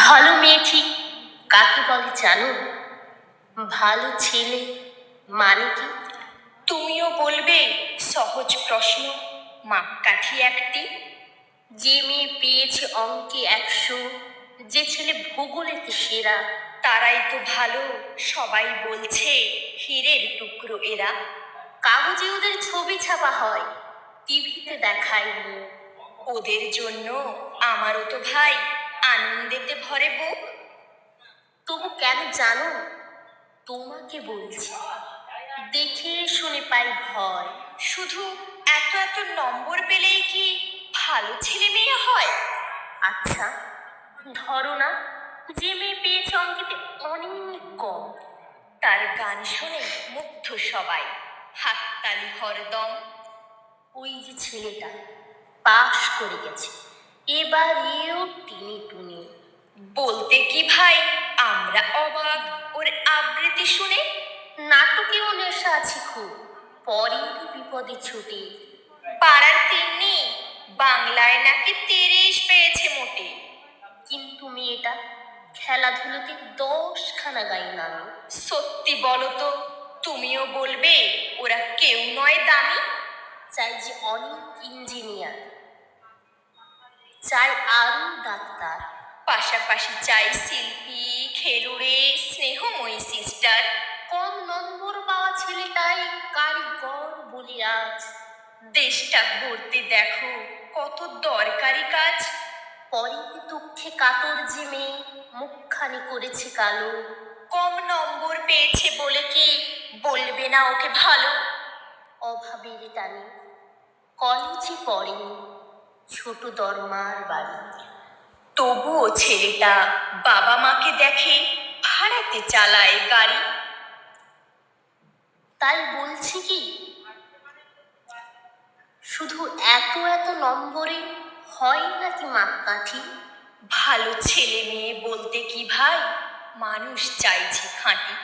ভালো মেয়ে ঠিক কাকে বলে জানো? ভালো ছেলে মানে কি? তুমিও বলবে সহজ প্রশ্ন, মাপকাঠি একটি। যে মেয়ে পেয়েছে অঙ্কে 100, যে ছেলে ভূগোলেতে সেরা, তারাই তো ভালো, সবাই বলছে হীরের টুকরো এরা। কাগজে ওদের ছবি ছাপা হয়, টিভিতে দেখায় মুখ। ওদের জন্য আমারও তো ভাই আনন্দেতে ভরে বুক। তবু কেন জানো? তোমাকে বলছি, দেখে শুনে পাই ভয়। শুধু এত এত নম্বর পেলেই কি ভালো ছেলে মেয়ে হয়? আচ্ছা ধরো না, যে মেয়ে পেয়েছে অঙ্কেতে অনেক কম, তার গান শুনে মুগ্ধ সবাই, হাততালি হরদম। ওই যে ছেলেটা পাশ করে গেছে, এবার এও টিনি টুনি। বলতে কি ভাই আমরা অবাক ওর আবৃত্তি শুনে। নাটকেও নেশা আছে খুব, পরের বিপদে ছুটে। পাড়ার তিন্নি বাংলায় নাকি 30 পেয়েছে মোটে। কিন্তু মেয়েটা খেলাধুলোতে 10খানা গাই নামে। সত্যি বলো তো, তুমিও বলবে ওরা কেউ নয় দামি? চাই যে অনেক ইঞ্জিনিয়ার, চাই আরো ডাক্তার, পাশাপাশি চাই শিল্পী, খেলুড়ে, স্নেহময়ী সিস্টার। কম নম্বর পাওয়া ছেলেটাই কারিগর বলি আজ। দেশটা গড়তে দেখো কত দরকারি কাজ। পরের দুঃখে কাতর যে মেয়ে মুখখানি করেছে কালো, কম নম্বর পেয়েছে বলে কি বলবে না ওকে ভালো? অভাবের টানে কলেজে পড়েনি, ছোট দরমার বাড়ি। তবুও ছেলেটা বাবা মাকে দেখে ভাড়াতে চালায় গাড়ি। তাই বলছি কি, শুধু এত এত নম্বরে হয় নাকি মাপকাঠি? ভালো ছেলে মেয়ে বলতে কি ভাই মানুষ চাইছে খাঁটি।